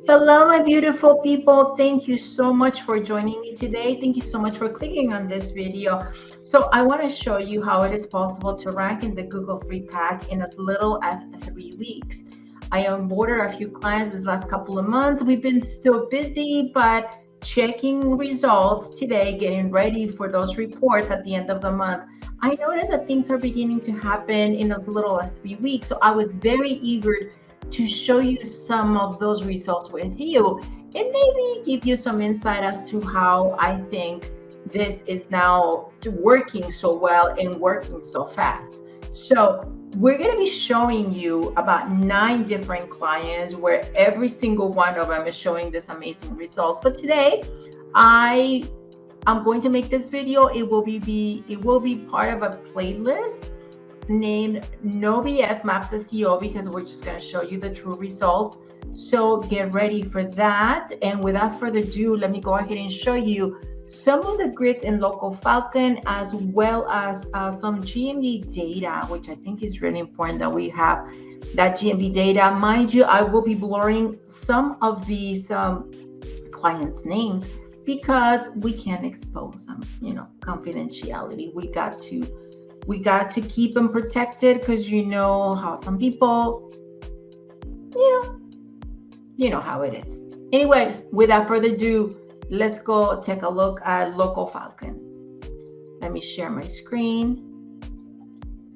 Hello, my beautiful people. Thank you so much for joining me today. Thank you so much for clicking on this video. So I want to show you how it is possible to rank in the Google free pack in as little as 3 weeks. I onboarded a few clients this last couple of months. We've been still busy, but checking results today, getting ready for those reports at the end of the month. I noticed that things are beginning to happen in as little as 3 weeks. So I was very eager to show you some of those results with you and maybe give you some insight as to how I think this is now working so well and working so fast. So we're going to be showing you about 9 different clients where every single one of them is showing this amazing results. But today I'm going to make this video. It will be part of a playlist named No BS Maps SEO, because we're just going to show you the true results. So get ready for that. And without further ado, let me go ahead and show you some of the grids in Local Falcon, as well as some GMB data, which I think is really important that we have that GMB data. Mind you, I will be blurring some of these clients' names because we can't expose them, confidentiality. We got to keep them protected, because you know how some people, you know how it is. Anyways, without further ado, let's go take a look at Local Falcon. Let me share my screen.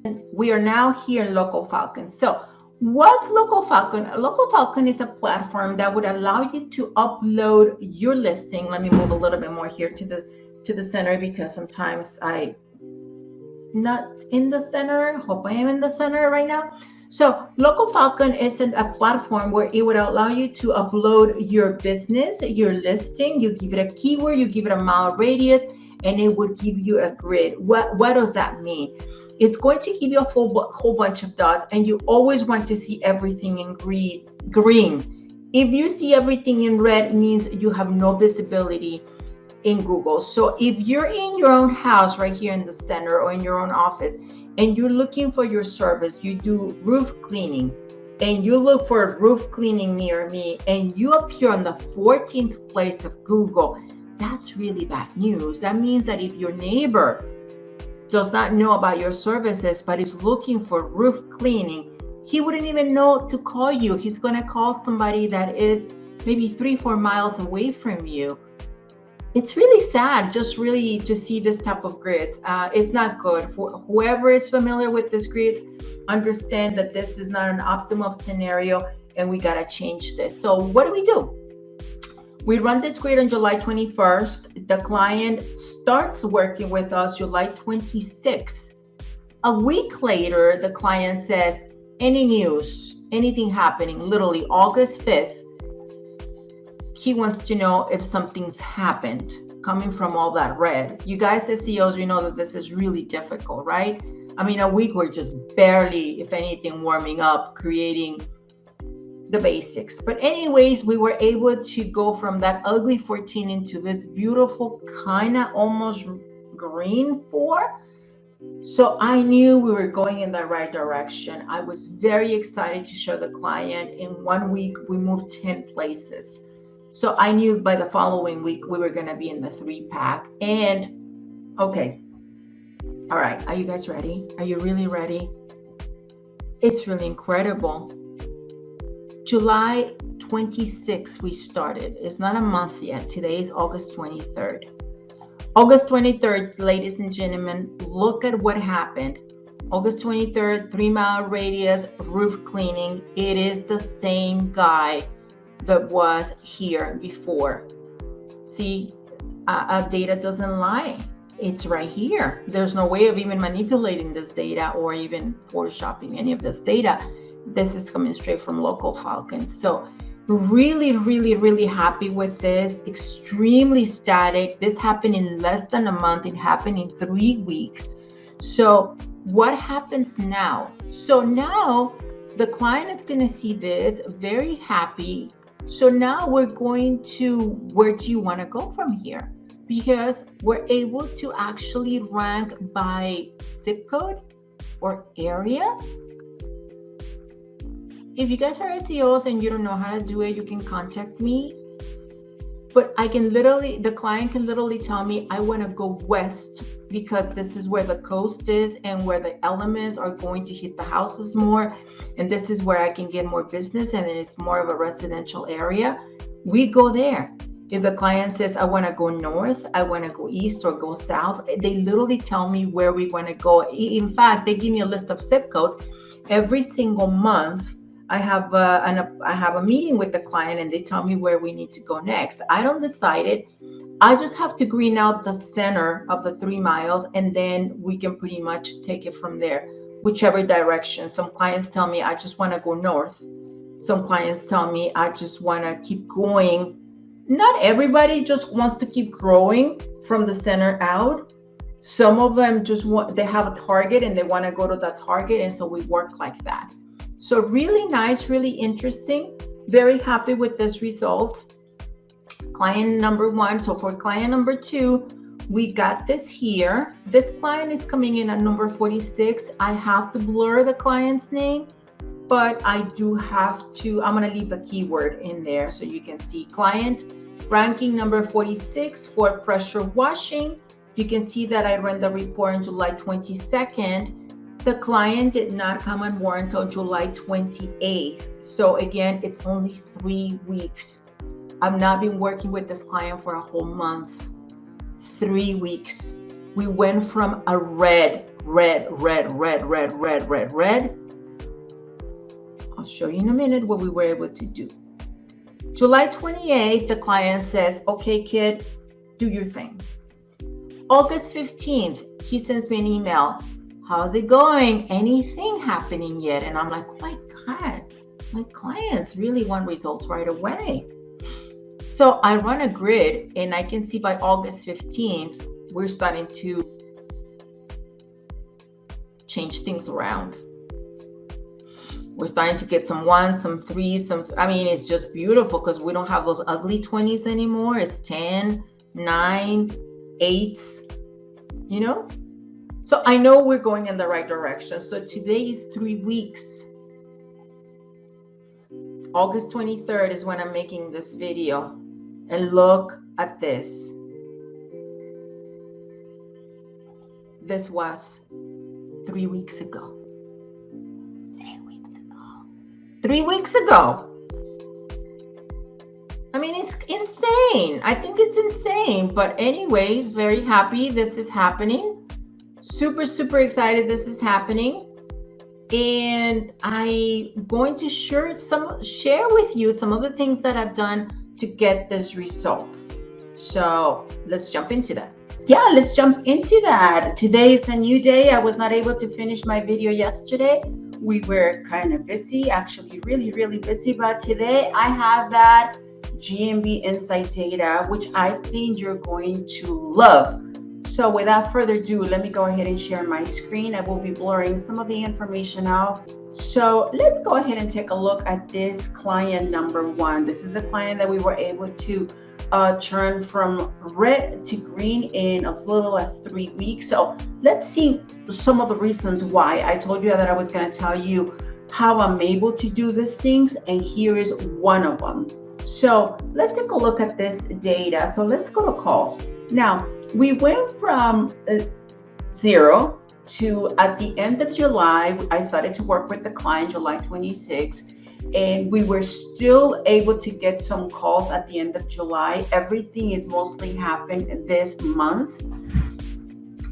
And we are now here in Local Falcon. So what's Local Falcon? Local Falcon is a platform that would allow you to upload your listing. Let me move a little bit more here to the center, because sometimes I not in the center. Hope I am in the center right now. So Local Falcon isn't a platform where it would allow you to upload your business, your listing. You give it a keyword, you give it a mile radius, and it would give you a grid. What does that mean? It's going to give you a whole bunch of dots, and you always want to see everything in green. If you see everything in red, it means you have no visibility in Google. So if you're in your own house right here in the center, or in your own office, and you're looking for your service, you do roof cleaning, and you look for roof cleaning near me, and you appear on the 14th place of Google, that's really bad news. That means that if your neighbor does not know about your services but is looking for roof cleaning, he wouldn't even know to call you. He's going to call somebody that is maybe 3-4 miles away from you. It's really sad just really to see this type of grids. It's not good. For whoever is familiar with this grids, understand that this is not an optimal scenario, and we got to change this. So what do? We run this grid on July 21st. The client starts working with us July 26th. A week later, the client says, any news, anything happening, literally August 5th. He wants to know if something's happened coming from all that red. You guys as CEOs, you know that this is really difficult, right? I mean, a week we're just barely, if anything, warming up, creating the basics. But anyways, we were able to go from that ugly 14 into this beautiful kind of almost green 4. So I knew we were going in the right direction. I was very excited to show the client. In 1 week, we moved 10 places. So I knew by the following week we were going to be in the 3-pack. And okay, all right, are you guys ready? Are you really ready? It's really incredible. July 26th we started. It's not a month yet. Today is August 23rd. August 23rd, ladies and gentlemen, look at what happened. August 23rd, 3-mile radius, roof cleaning. It is the same guy that was here before. See, data doesn't lie. It's right here. There's no way of even manipulating this data or even photoshopping any of this data. This is coming straight from Local Falcon. So really, really, really happy with this. Extremely static. This happened in less than a month. It happened in 3 weeks. So what happens now? So now the client is going to see this, very happy. So now we're going to, where do you want to go from here? Because we're able to actually rank by zip code or area. if you guys are SEOs and you don't know how to do it, you can contact me. But I can literally, the client can literally tell me, I want to go west because this is where the coast is and where the elements are going to hit the houses more. And this is where I can get more business and it's more of a residential area. We go there. If the client says, I want to go north, I want to go east or go south, they literally tell me where we want to go. In fact, they give me a list of zip codes. Every single month, I have a meeting with the client and they tell me where we need to go next. I don't decide it. I just have to green out the center of the 3 miles and then we can pretty much take it from there, whichever direction. Some clients tell me I just want to go north. Some clients tell me I just want to keep going. Not everybody just wants to keep growing from the center out. Some of them just want, they have a target and they want to go to that target. And so we work like that. So really nice, really interesting. Very happy with this results. Client number 1. So for client number 2, we got this here. This client is coming in at number 46. I have to blur the client's name, but I do have to, I'm going to leave the keyword in there so you can see client ranking number 46 for pressure washing. You can see that I ran the report on July 22nd. The client did not come on board until July 28th. So again, it's only 3 weeks. I've not been working with this client for a whole month. 3 weeks. We went from a red. I'll show you in a minute what we were able to do. July 28th, the client says, okay, kid, do your thing. August 15th, he sends me an email. How's it going? Anything happening yet? And I'm like, oh my God, my clients really want results right away. So I run a grid and I can see by August 15th, we're starting to change things around. We're starting to get some 1s, some 3s, I mean, it's just beautiful because we don't have those ugly 20s anymore. It's 10, 9, 8s, you know? So I know we're going in the right direction. So today is 3 weeks. August 23rd is when I'm making this video. And look at this. This was 3 weeks ago. 3 weeks ago. 3 weeks ago. I mean, it's insane. I think it's insane. But anyways, very happy this is happening. Super, super excited this is happening. And I'm going to share with you some of the things that I've done to get these results. So let's jump into that. Yeah, let's jump into that. Today is a new day. I was not able to finish my video yesterday. We were kind of busy, actually really, really busy. But today I have that GMB Insight data, which I think you're going to love. So without further ado, let me go ahead and share my screen. I will be blurring some of the information out. So let's go ahead and take a look at this client number 1. This is the client that we were able to turn from red to green in as little as 3 weeks. So let's see some of the reasons why. I told you that I was going to tell you how I'm able to do these things, and here is one of them. So let's take a look at this data. So let's go to calls. Now, we went from 0 to, at the end of July, I started to work with the client July 26th, and we were still able to get some calls at the end of July. Everything is mostly happened this month.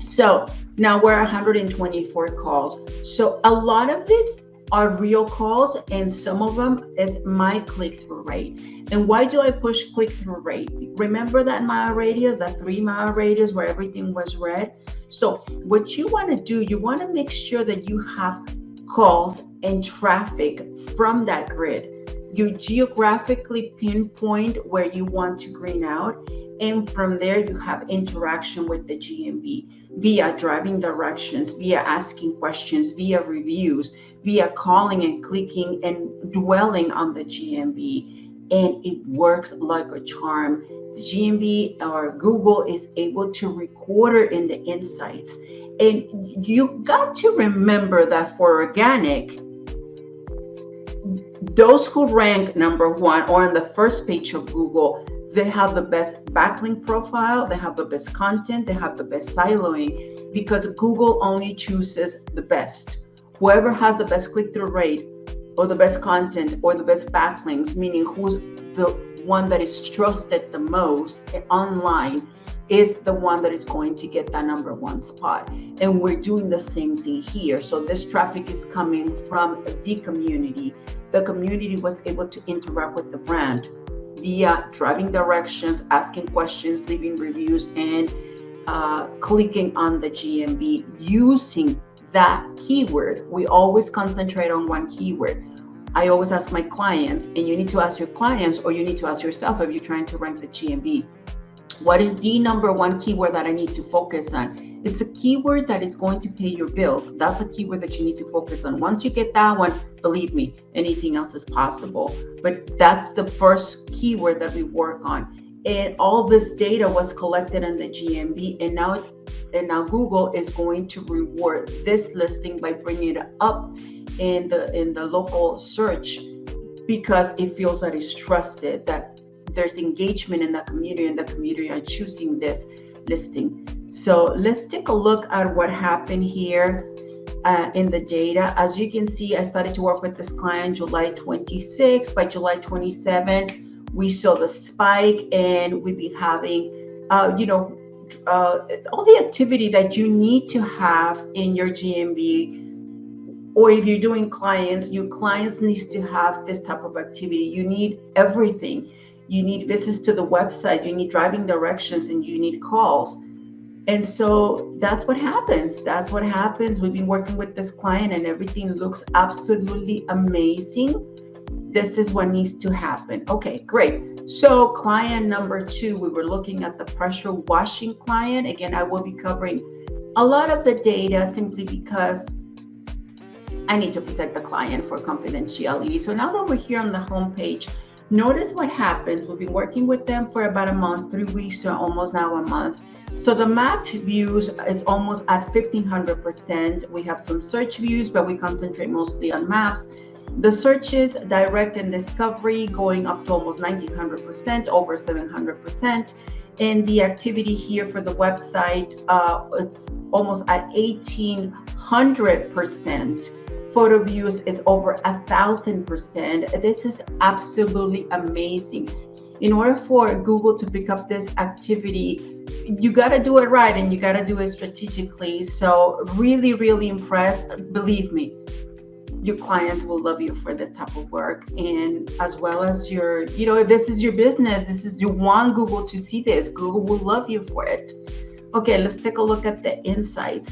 So now we're 124 calls. So a lot of this are real calls, and some of them is my click-through rate. And why do I push click-through rate? Remember that mile radius, that 3 mile radius where everything was red? So what you want to do, you want to make sure that you have calls and traffic from that grid. You geographically pinpoint where you want to green out, and from there you have interaction with the GMB via driving directions, via asking questions, via reviews, via calling and clicking and dwelling on the GMB, and it works like a charm. The GMB or Google is able to record it in the insights. And you got to remember that for organic, those who rank number one or on the first page of Google, they have the best backlink profile, they have the best content, they have the best siloing, because Google only chooses the best. Whoever has the best click-through rate or the best content or the best backlinks, meaning who's the one that is trusted the most online, is the one that is going to get that number one spot. And we're doing the same thing here. So this traffic is coming from the community. The community was able to interact with the brand via driving directions, asking questions, leaving reviews, and clicking on the GMB using that keyword. We always concentrate on one keyword. I always ask my clients, and you need to ask your clients, or you need to ask yourself if you're trying to rank the GMB, what is the number one keyword that I need to focus on? It's a keyword that is going to pay your bills. That's a keyword that you need to focus on. Once you get that one, believe me, anything else is possible. But that's the first keyword that we work on. And all this data was collected in the GMB, and now Google is going to reward this listing by bringing it up in the local search, because it feels that it's trusted, that there's engagement in the community, and the community are choosing this listing. So let's take a look at what happened here in the data. As you can see, I started to work with this client July 26. By July 27, we saw the spike, and we've been having, all the activity that you need to have in your GMB. Or if you're doing clients, your clients needs to have this type of activity. You need everything. You need visits to the website, you need driving directions, and you need calls. And so that's what happens. That's what happens. We've been working with this client, and everything looks absolutely amazing. This is what needs to happen. Okay, great. So client number 2, we were looking at the pressure washing client. Again, I will be covering a lot of the data simply because I need to protect the client for confidentiality. So now that we're here on the home page, notice what happens. We've been working with them for about a month, 3 weeks to almost now a month. So the map views, it's almost at 1500%. We have some search views, but we concentrate mostly on maps. The searches, direct and discovery, going up to almost 1900%, over 700%. And the activity here for the website, it's almost at 1800%. Photo views is over 1000%. This is absolutely amazing. In order for Google to pick up this activity, you got to do it right, and you got to do it strategically. So really, really impressed. Believe me, your clients will love you for this type of work. And as well as your, if this is your business, you want Google to see this, Google will love you for it. Okay, let's take a look at the insights.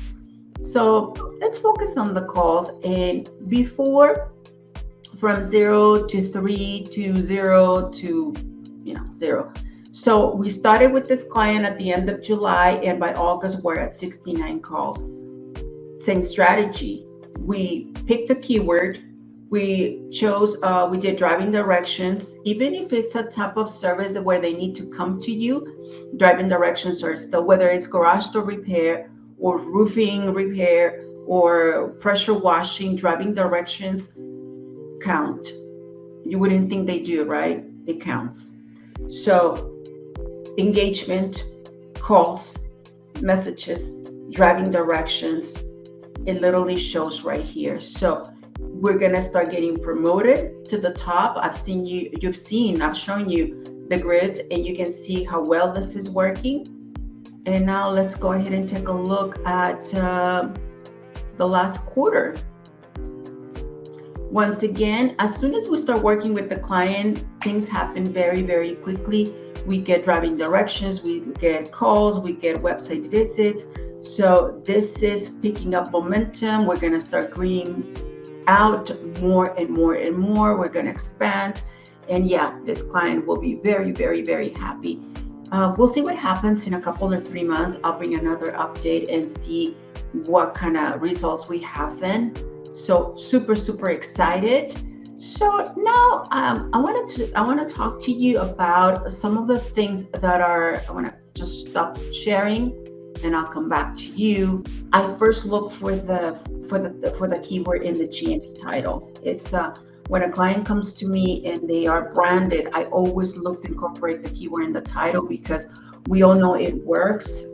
So let's focus on the calls. And before, from 0 to 3 to 0 to 0. So we started with this client at the end of July, and by August we're at 69 calls. Same strategy. We picked a keyword. We chose, we did driving directions. Even if it's a type of service where they need to come to you, driving directions are still, whether it's garage door repair or roofing repair or pressure washing, driving directions count. You wouldn't think they do, right? It counts. So engagement, calls, messages, driving directions, it literally shows right here. So we're gonna start getting promoted to the top. I've shown you the grids, and you can see how well this is working. And now let's go ahead and take a look at the last quarter. Once again, as soon as we start working with the client, things happen very, very quickly. We get driving directions, we get calls, we get website visits. So this is picking up momentum. We're gonna start greening out more and more and more. We're gonna expand. And yeah, this client will be very, very, very happy. We'll see what happens in a couple or 3 months. I'll bring another update and see what kind of results we have then. So super, super excited. So now I want to talk to you about some of the things that are, I want to just stop sharing and I'll come back to you. I first look for the keyword in the GMB title. It's When a client comes to me and they are branded, I always look to incorporate the keyword in the title, because we all know it works.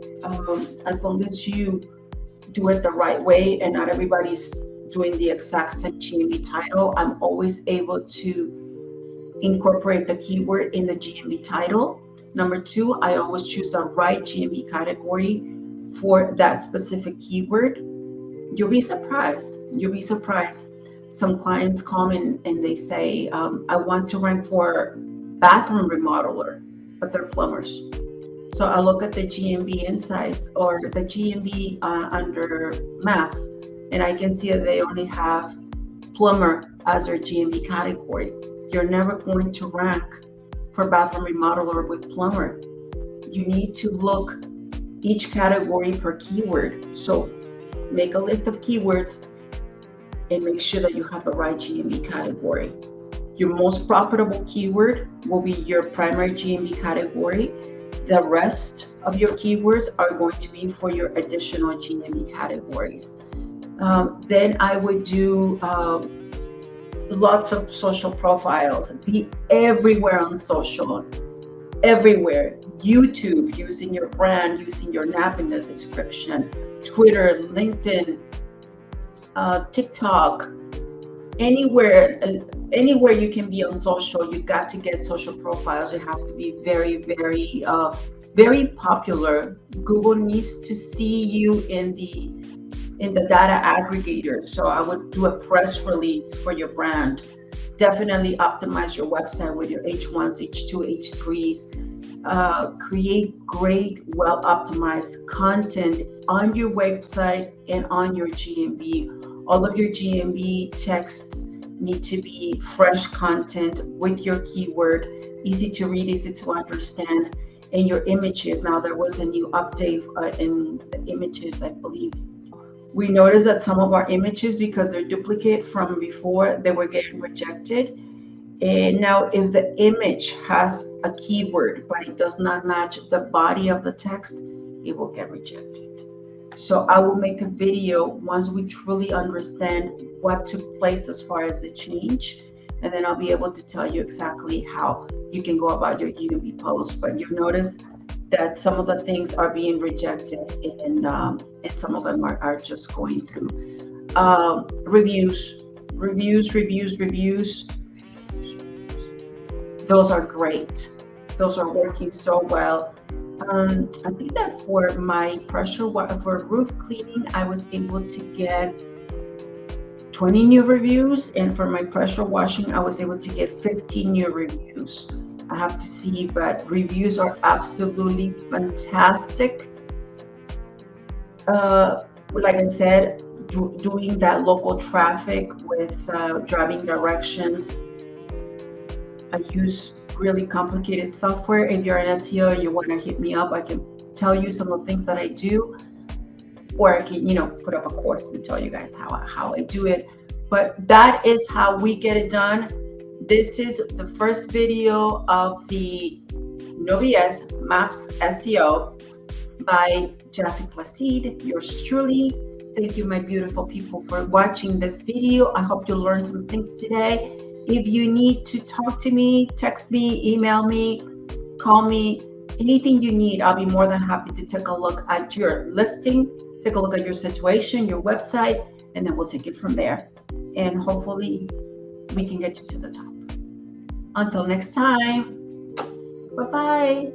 As long as you do it the right way and not everybody's doing the exact same GMB title, I'm always able to incorporate the keyword in the GMB title. Number two, I always choose the right GMB category for that specific keyword. You'll be surprised. You'll be surprised. Some clients come in and they say, I want to rank for bathroom remodeler, but they're plumbers. So I look at the GMB insights or the GMB under maps, and I can see that they only have plumber as their GMB category. You're never going to rank for bathroom remodeler with plumber. You need to look each category per keyword. So make a list of keywords and make sure that you have the right GMB category. Your most profitable keyword will be your primary GMB category. The rest of your keywords are going to be for your additional GMB categories. Then I would do lots of social profiles. Be everywhere on social, everywhere. YouTube, using your brand, using your NAP in the description. Twitter, LinkedIn, TikTok, anywhere you can be on social. You got to get social profiles. You have to be very, very, very popular. Google needs to see you in the data aggregator. So I would do a press release for your brand. Definitely optimize your website with your H1s, H2, H3s. Create great, well-optimized content on your website and on your GMB. All of your GMB texts need to be fresh content with your keyword, easy to read, easy to understand, and your images. Now, there was a new update in the images, I believe. We noticed that some of our images, because they're duplicate from before, they were getting rejected. And now if the image has a keyword, but it does not match the body of the text, it will get rejected. So I will make a video once we truly understand what took place as far as the change. And then I'll be able to tell you exactly how you can go about your GMB post. But you'll notice that some of the things are being rejected, and some of them are just going through. Reviews. Those are great. Those are working so well. I think that for my for roof cleaning, I was able to get 20 new reviews, and for my pressure washing, I was able to get 15 new reviews. I have to see, but reviews are absolutely fantastic. Like I said, doing that local traffic with driving directions. I use really complicated software. If you're an SEO and you want to hit me up, I can tell you some of the things that I do, or I can, put up a course and tell you guys how I do it. But that is how we get it done. This is the first video of the BS Maps SEO by Jessica Placide, yours truly. Thank you, my beautiful people, for watching this video. I hope you learned some things today. If you need to talk to me, text me, email me, call me, anything you need, I'll be more than happy to take a look at your listing, take a look at your situation, your website, and then we'll take it from there. And hopefully we can get you to the top. Until next time, bye-bye.